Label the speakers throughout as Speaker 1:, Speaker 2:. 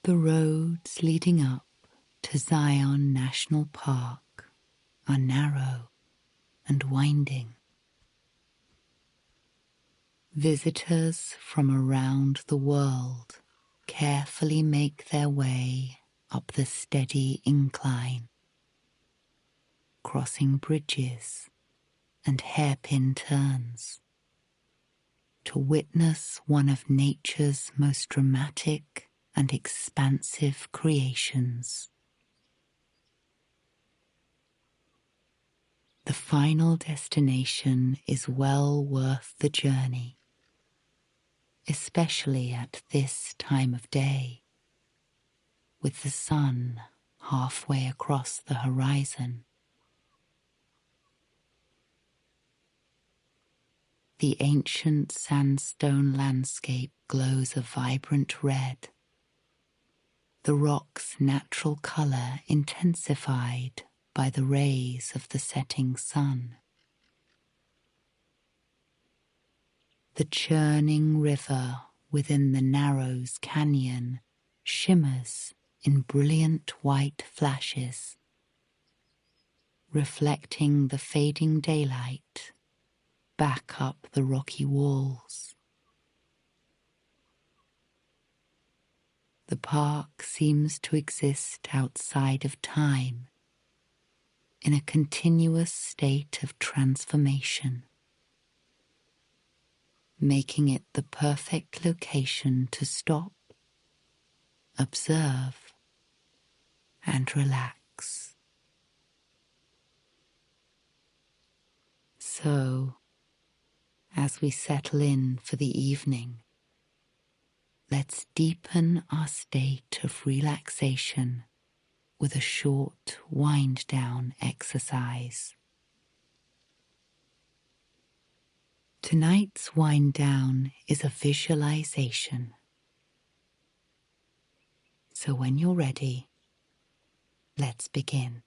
Speaker 1: The roads leading up to Zion National Park are narrow and winding. Visitors from around the world carefully make their way up the steady incline, crossing bridges and hairpin turns, to witness one of nature's most dramatic and expansive creations. The final destination is well worth the journey, especially at this time of day, with the sun halfway across the horizon. The ancient sandstone landscape glows a vibrant red, the rock's natural colour intensified by the rays of the setting sun. The churning river within the Narrows Canyon shimmers in brilliant white flashes, reflecting the fading daylight back up the rocky walls. The park seems to exist outside of time, in a continuous state of transformation, making it the perfect location to stop, observe, and relax. So, as we settle in for the evening, let's deepen our state of relaxation with a short wind-down exercise. Tonight's wind-down is a visualization. So when you're ready, let's begin.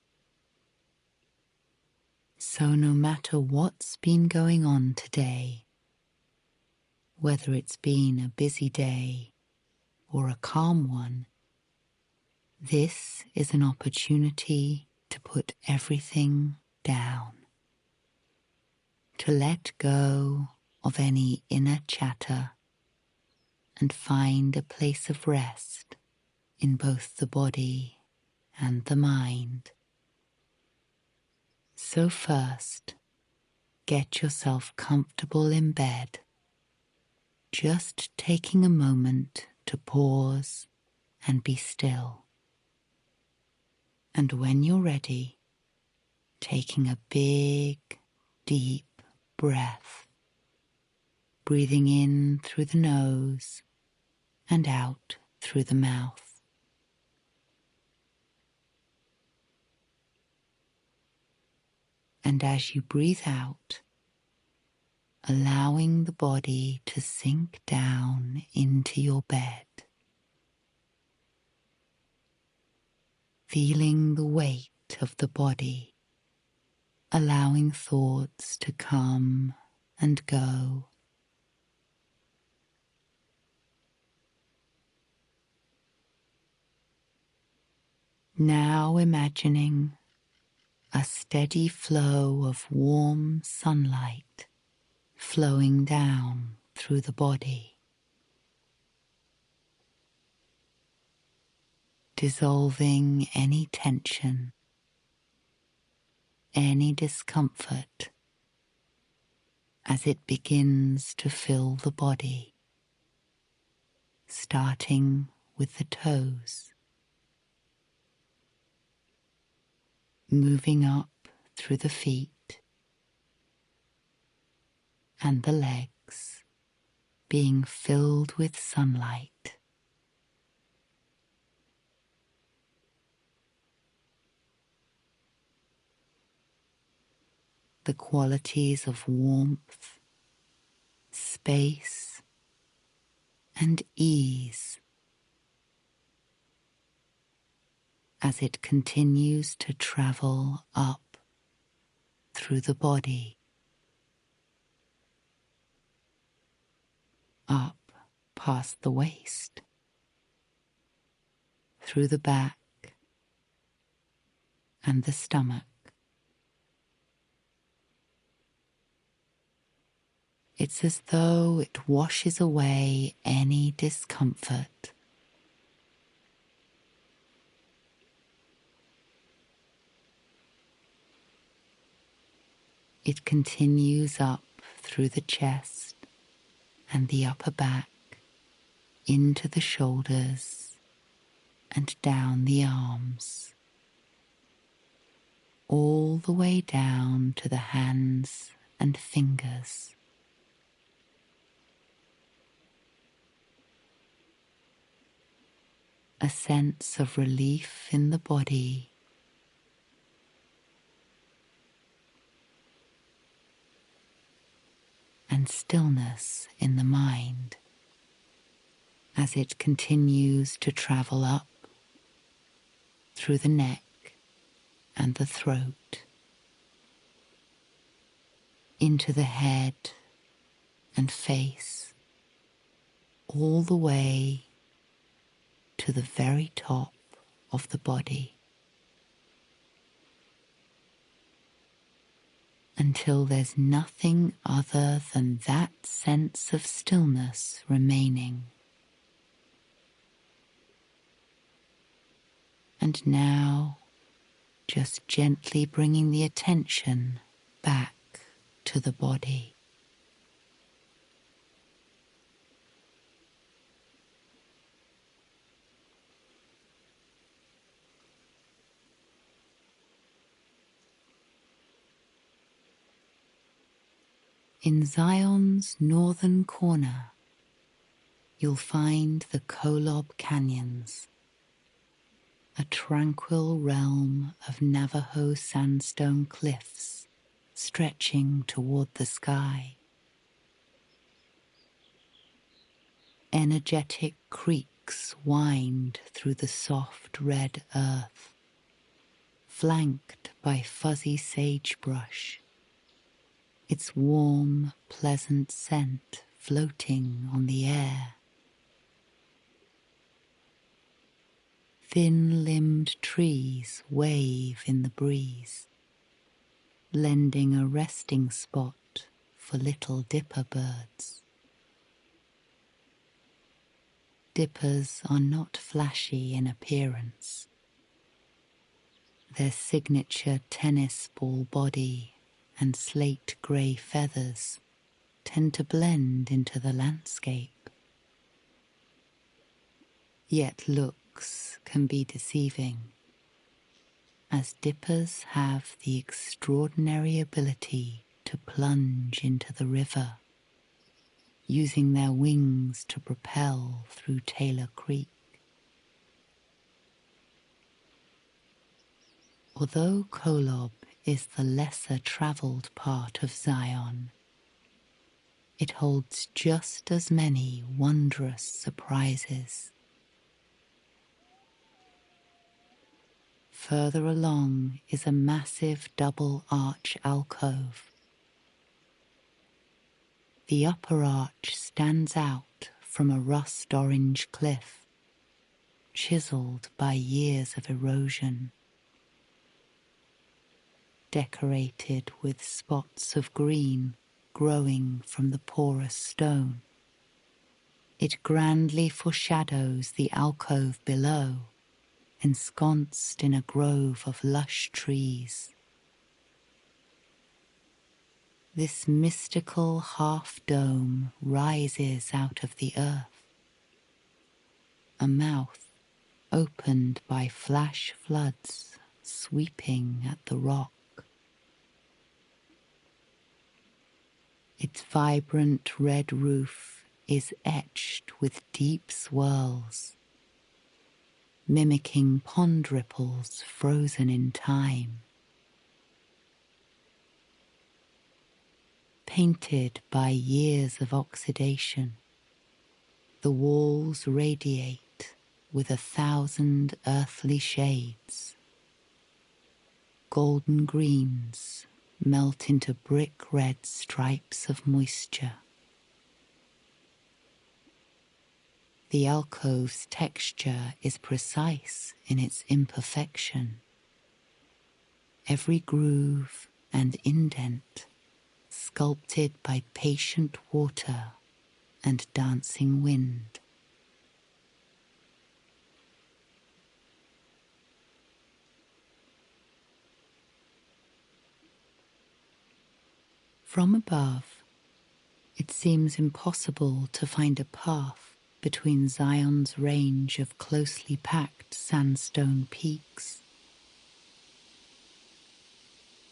Speaker 1: So no matter what's been going on today, whether it's been a busy day or a calm one, this is an opportunity to put everything down, to let go of any inner chatter and find a place of rest in both the body and the mind. So first, get yourself comfortable in bed, just taking a moment to pause and be still. And when you're ready, taking a big, deep breath, breathing in through the nose and out through the mouth. And as you breathe out, allowing the body to sink down into your bed, feeling the weight of the body, allowing thoughts to come and go. Now imagining a steady flow of warm sunlight flowing down through the body, dissolving any tension, any discomfort as it begins to fill the body, starting with the toes, moving up through the feet and the legs, being filled with sunlight. The qualities of warmth, space, and ease as it continues to travel up through the body, up past the waist, through the back and the stomach. It's as though it washes away any discomfort. It continues up through the chest and the upper back, into the shoulders and down the arms, all the way down to the hands and fingers. A sense of relief in the body and stillness in the mind as it continues to travel up through the neck and the throat, into the head and face, all the way to the very top of the body, until there's nothing other than that sense of stillness remaining. And now, just gently bringing the attention back to the body. In Zion's northern corner, you'll find the Kolob Canyons, a tranquil realm of Navajo sandstone cliffs stretching toward the sky. Energetic creeks wind through the soft red earth, flanked by fuzzy sagebrush, its warm, pleasant scent floating on the air. Thin-limbed trees wave in the breeze, lending a resting spot for little dipper birds. Dippers are not flashy in appearance. Their signature tennis ball body and slate-grey feathers tend to blend into the landscape. Yet looks can be deceiving, as dippers have the extraordinary ability to plunge into the river, using their wings to propel through Taylor Creek. Although Kolob is the lesser-travelled part of Zion, it holds just as many wondrous surprises. Further along is a massive double-arch alcove. The upper arch stands out from a rust-orange cliff, chiseled by years of erosion, decorated with spots of green growing from the porous stone. It grandly foreshadows the alcove below, ensconced in a grove of lush trees. This mystical half-dome rises out of the earth, a mouth opened by flash floods sweeping at the rock. Its vibrant red roof is etched with deep swirls, mimicking pond ripples frozen in time. Painted by years of oxidation, the walls radiate with 1,000 earthly shades. Golden greens melt into brick-red stripes of moisture. The alcove's texture is precise in its imperfection. Every groove and indent sculpted by patient water and dancing wind. From above, it seems impossible to find a path between Zion's range of closely packed sandstone peaks.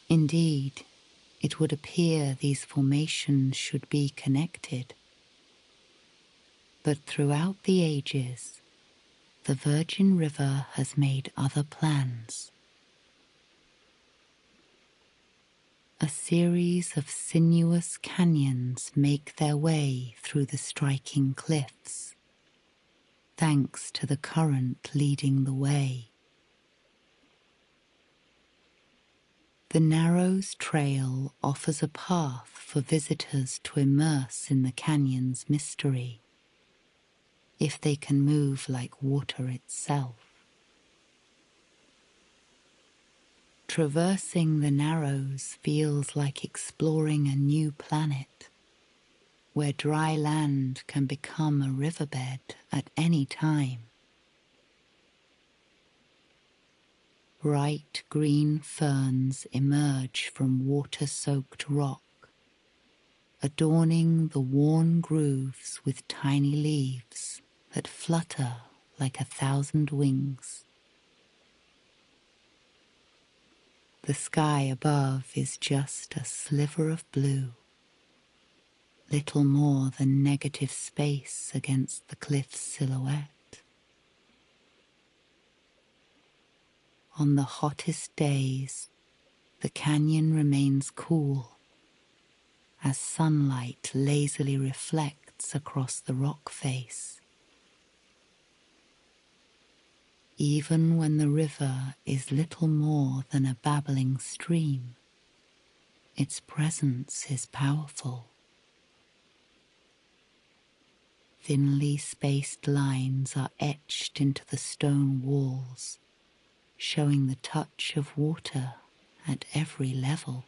Speaker 1: Indeed, it would appear these formations should be connected. But throughout the ages, the Virgin River has made other plans. A series of sinuous canyons make their way through the striking cliffs, thanks to the current leading the way. The Narrows Trail offers a path for visitors to immerse in the canyon's mystery, if they can move like water itself. Traversing the Narrows feels like exploring a new planet, where dry land can become a riverbed at any time. Bright green ferns emerge from water-soaked rock, adorning the worn grooves with tiny leaves that flutter like 1,000 wings. The sky above is just a sliver of blue, little more than negative space against the cliff's silhouette. On the hottest days, the canyon remains cool as sunlight lazily reflects across the rock face. Even when the river is little more than a babbling stream, its presence is powerful. Thinly spaced lines are etched into the stone walls, showing the touch of water at every level.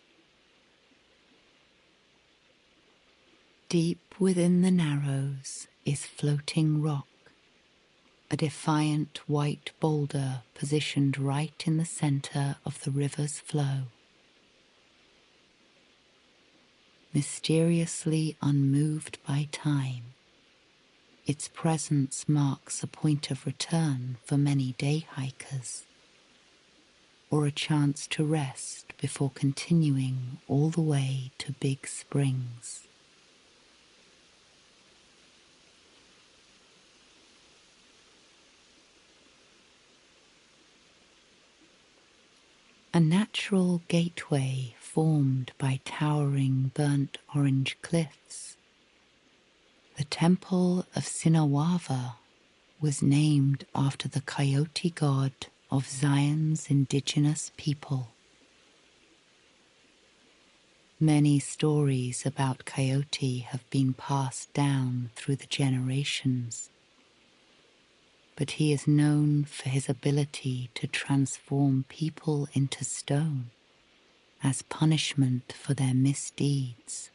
Speaker 1: Deep within the Narrows is floating rock, a defiant white boulder positioned right in the center of the river's flow. Mysteriously unmoved by time, its presence marks a point of return for many day hikers, or a chance to rest before continuing all the way to Big Springs. A natural gateway formed by towering burnt orange cliffs. The Temple of Sinawava was named after the coyote god of Zion's indigenous people. Many stories about Coyote have been passed down through the generations, but he is known for his ability to transform people into stone as punishment for their misdeeds.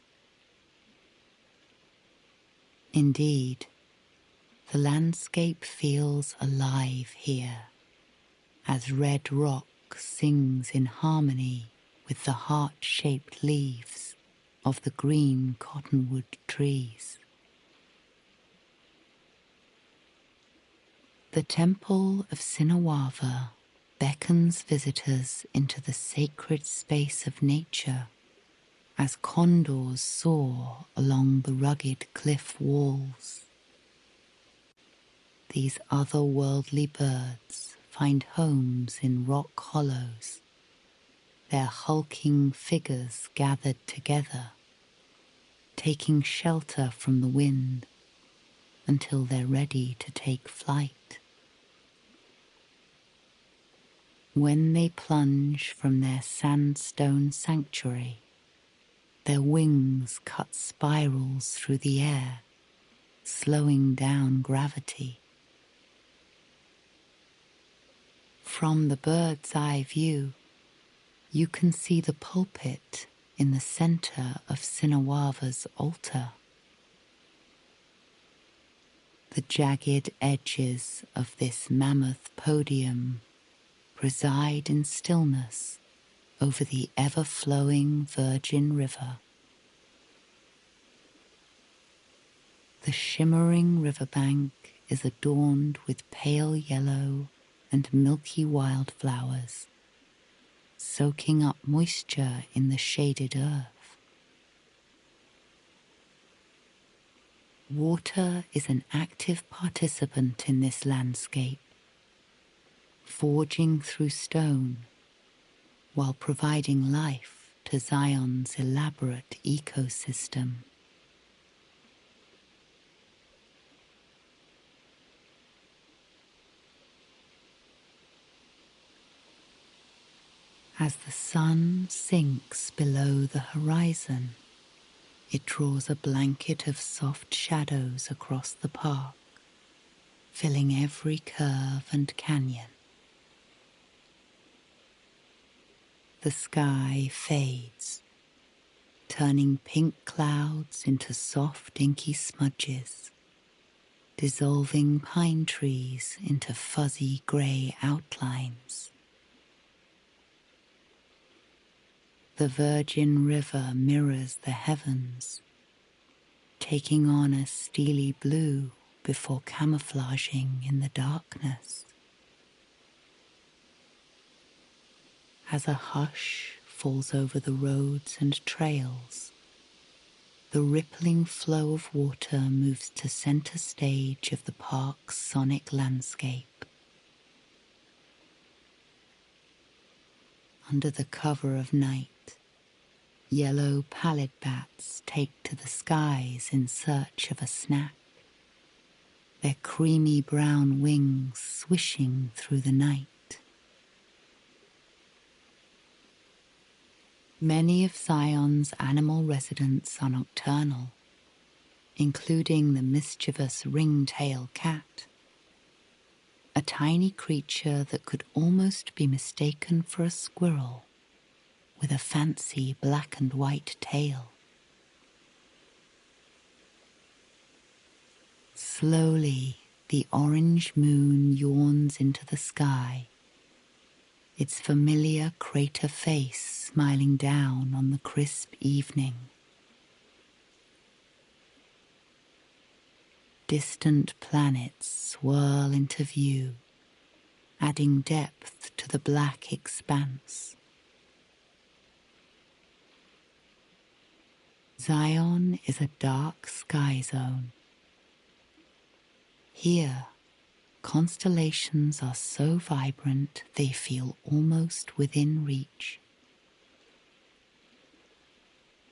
Speaker 1: Indeed, the landscape feels alive here, as red rock sings in harmony with the heart-shaped leaves of the green cottonwood trees. The Temple of Sinawava beckons visitors into the sacred space of nature as condors soar along the rugged cliff walls. These otherworldly birds find homes in rock hollows, their hulking figures gathered together, taking shelter from the wind until they're ready to take flight. When they plunge from their sandstone sanctuary, their wings cut spirals through the air, slowing down gravity. From the bird's eye view, you can see the pulpit in the center of Sinawava's altar. The jagged edges of this mammoth podium preside in stillness over the ever-flowing Virgin River. The shimmering riverbank is adorned with pale yellow and milky wildflowers, soaking up moisture in the shaded earth. Water is an active participant in this landscape, forging through stone while providing life to Zion's elaborate ecosystem. As the sun sinks below the horizon, it draws a blanket of soft shadows across the park, filling every curve and canyon. The sky fades, turning pink clouds into soft inky smudges, dissolving pine trees into fuzzy grey outlines. The Virgin River mirrors the heavens, taking on a steely blue before camouflaging in the darkness. As a hush falls over the roads and trails, the rippling flow of water moves to center stage of the park's sonic landscape. Under the cover of night, yellow pallid bats take to the skies in search of a snack, their creamy brown wings swishing through the night. Many of Zion's animal residents are nocturnal, including the mischievous ring-tail cat, a tiny creature that could almost be mistaken for a squirrel with a fancy black and white tail. Slowly, the orange moon yawns into the sky, its familiar crater face smiling down on the crisp evening. Distant planets swirl into view, adding depth to the black expanse. Zion is a dark sky zone. Here, constellations are so vibrant they feel almost within reach.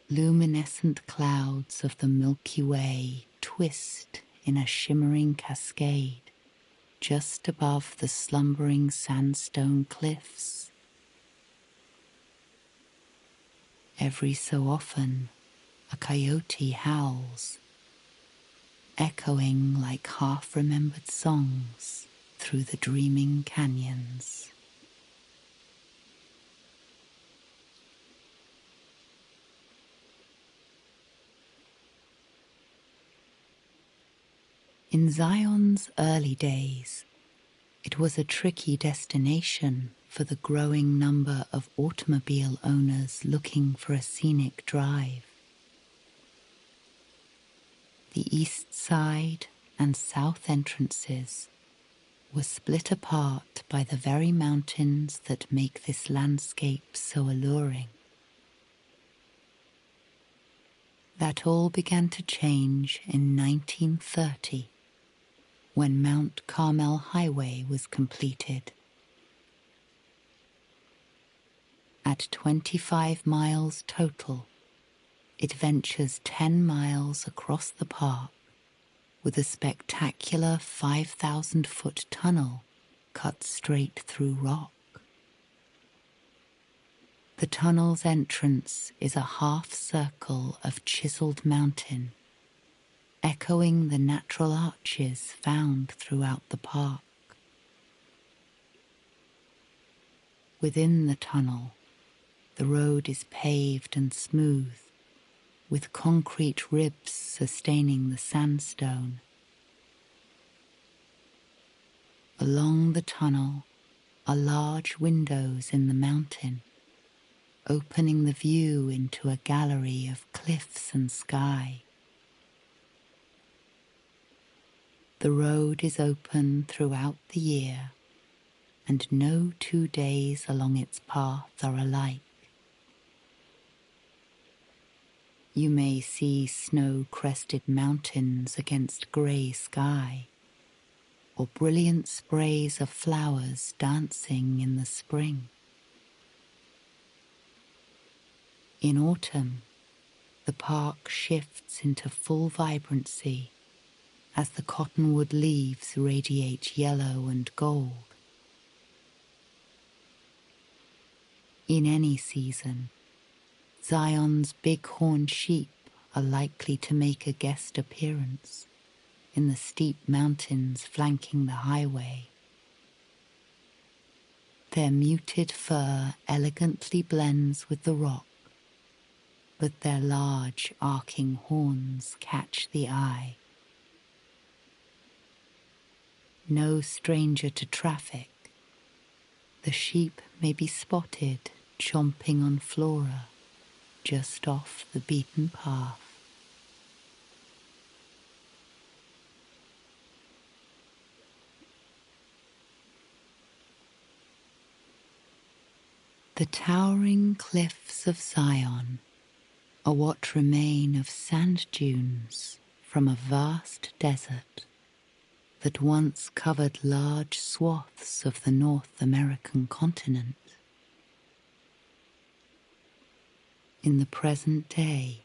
Speaker 1: Luminescent clouds of the Milky Way twist in a shimmering cascade just above the slumbering sandstone cliffs. Every so often, a coyote howls, echoing like half-remembered songs through the dreaming canyons. In Zion's early days, it was a tricky destination for the growing number of automobile owners looking for a scenic drive. The east side and south entrances were split apart by the very mountains that make this landscape so alluring. That all began to change in 1930, when Mount Carmel Highway was completed. At 25 miles total, it ventures 10 miles across the park with a spectacular 5,000-foot tunnel cut straight through rock. The tunnel's entrance is a half circle of chiseled mountain, echoing the natural arches found throughout the park. Within the tunnel, the road is paved and smooth, with concrete ribs sustaining the sandstone. Along the tunnel are large windows in the mountain, opening the view into a gallery of cliffs and sky. The road is open throughout the year, and no 2 days along its path are alike. You may see snow-crested mountains against grey sky, or brilliant sprays of flowers dancing in the spring. In autumn, the park shifts into full vibrancy as the cottonwood leaves radiate yellow and gold. In any season, Zion's bighorn sheep are likely to make a guest appearance in the steep mountains flanking the highway. Their muted fur elegantly blends with the rock, but their large arcing horns catch the eye. No stranger to traffic, the sheep may be spotted chomping on flora just off the beaten path. The towering cliffs of Zion are what remain of sand dunes from a vast desert that once covered large swaths of the North American continent. In the present day,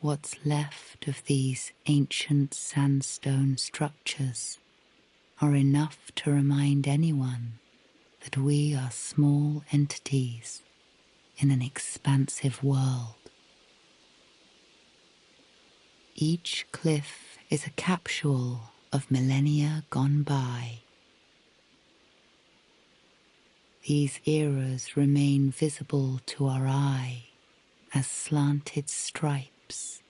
Speaker 1: what's left of these ancient sandstone structures are enough to remind anyone that we are small entities in an expansive world. Each cliff is a capsule of millennia gone by. These eras remain visible to our eye as slanted stripes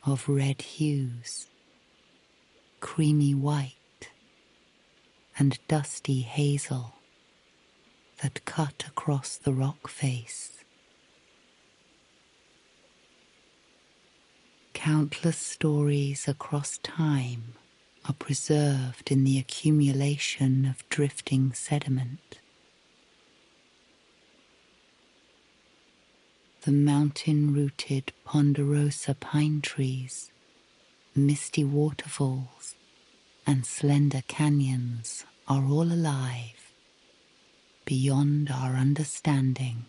Speaker 1: of red hues, creamy white, and dusty hazel that cut across the rock face. Countless stories across time are preserved in the accumulation of drifting sediment. The mountain-rooted ponderosa pine trees, misty waterfalls, and slender canyons are all alive, beyond our understanding.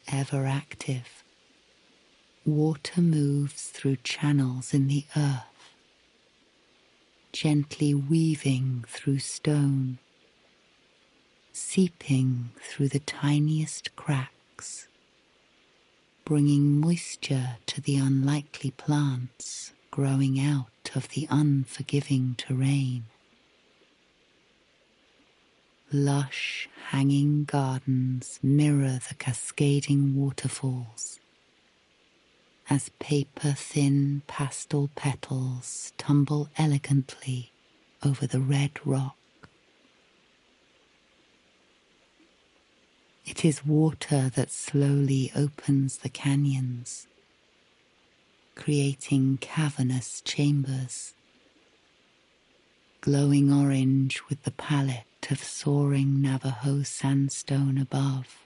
Speaker 1: Ever active, water moves through channels in the earth, gently weaving through stone, seeping through the tiniest cracks, bringing moisture to the unlikely plants growing out of the unforgiving terrain. Lush, hanging gardens mirror the cascading waterfalls as paper-thin pastel petals tumble elegantly over the red rock. It is water that slowly opens the canyons, creating cavernous chambers, glowing orange with the palette of soaring Navajo sandstone above.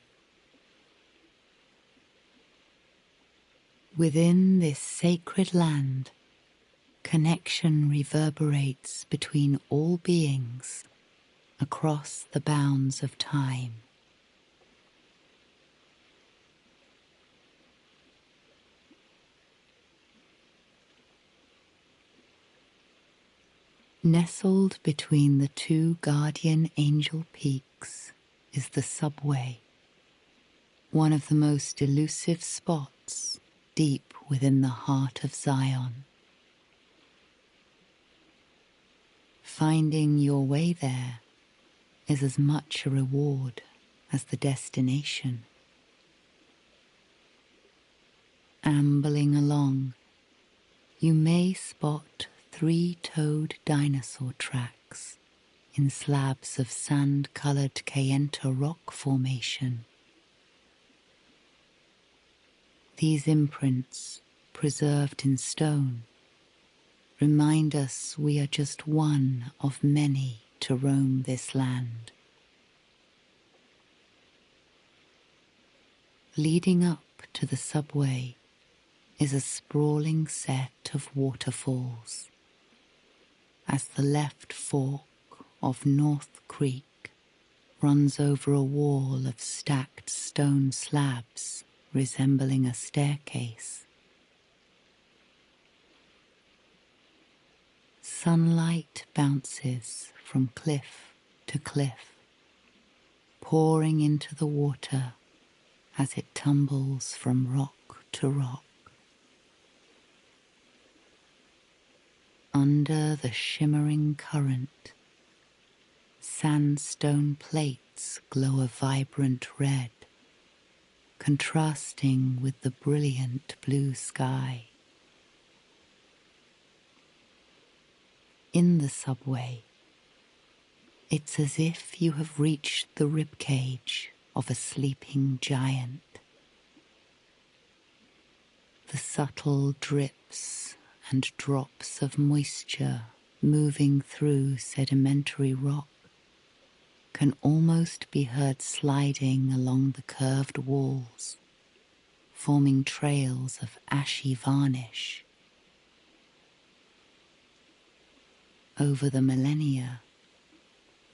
Speaker 1: Within this sacred land, connection reverberates between all beings across the bounds of time. Nestled between the two guardian angel peaks is the subway, one of the most elusive spots deep within the heart of Zion. Finding your way there is as much a reward as the destination. Ambling along, you may spot three-toed dinosaur tracks in slabs of sand-colored Kayenta rock formation. These imprints, preserved in stone, remind us we are just one of many to roam this land. Leading up to the subway is a sprawling set of waterfalls. As the left fork of North Creek runs over a wall of stacked stone slabs resembling a staircase. Sunlight bounces from cliff to cliff, pouring into the water as it tumbles from rock to rock. Under the shimmering current, sandstone plates glow a vibrant red, contrasting with the brilliant blue sky. In the subway, it's as if you have reached the ribcage of a sleeping giant. The subtle drips and drops of moisture moving through sedimentary rock can almost be heard sliding along the curved walls, forming trails of ashy varnish. Over the millennia,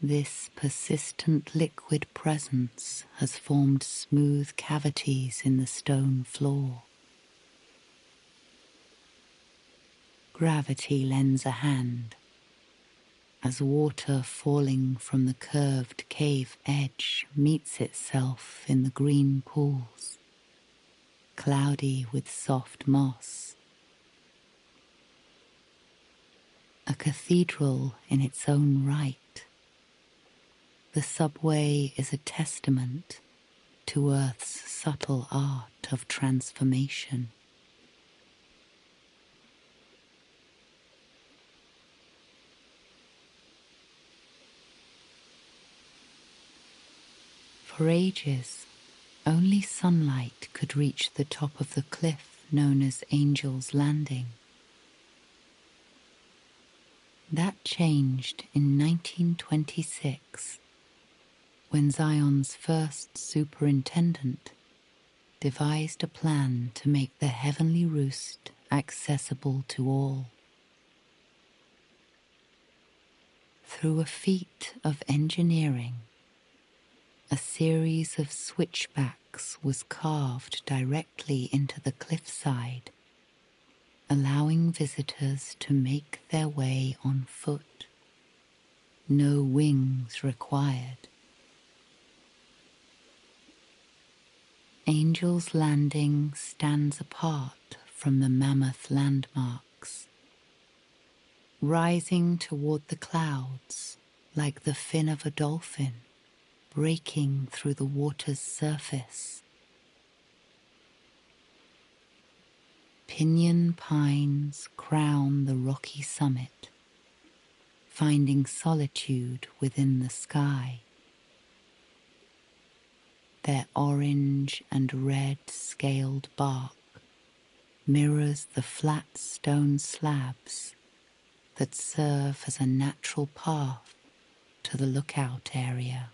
Speaker 1: this persistent liquid presence has formed smooth cavities in the stone floor. Gravity lends a hand as water falling from the curved cave edge meets itself in the green pools, cloudy with soft moss. A cathedral in its own right, the subway is a testament to Earth's subtle art of transformation. For ages, only sunlight could reach the top of the cliff known as Angel's Landing. That changed in 1926, when Zion's first superintendent devised a plan to make the heavenly roost accessible to all. Through a feat of engineering, a series of switchbacks was carved directly into the cliffside, allowing visitors to make their way on foot. No wings required. Angel's Landing stands apart from the mammoth landmarks, rising toward the clouds like the fin of a dolphin, breaking through the water's surface. Pinyon pines crown the rocky summit, finding solitude within the sky. Their orange and red scaled bark mirrors the flat stone slabs that serve as a natural path to the lookout area.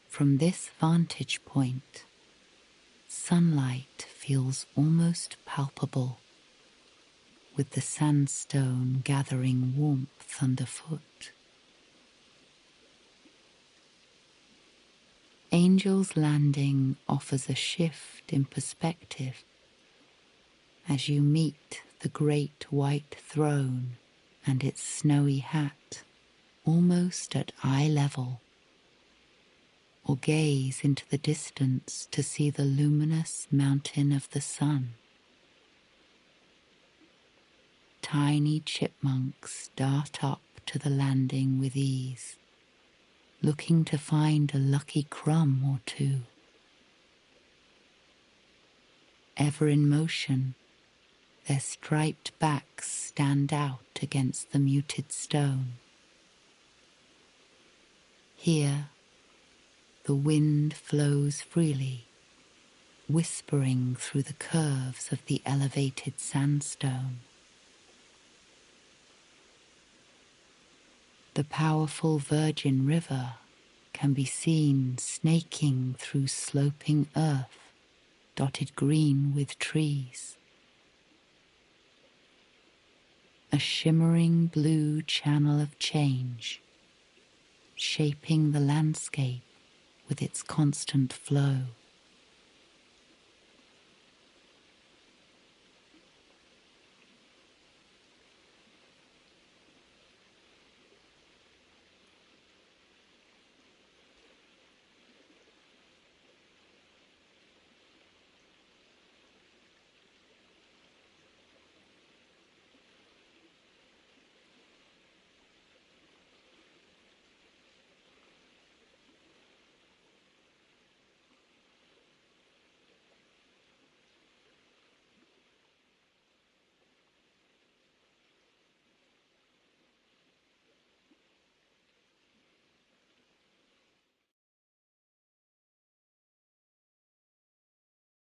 Speaker 1: From this vantage point, sunlight feels almost palpable, with the sandstone gathering warmth underfoot. Angel's Landing offers a shift in perspective as you meet the great white throne and its snowy hat almost at eye level. or gaze into the distance to see the luminous mountain of the sun. Tiny chipmunks dart up to the landing with ease, looking to find a lucky crumb or two. Ever in motion, their striped backs stand out against the muted stone. Here, the wind flows freely, whispering through the curves of the elevated sandstone. The powerful Virgin River can be seen snaking through sloping earth, dotted green with trees. A shimmering blue channel of change, shaping the landscape with its constant flow.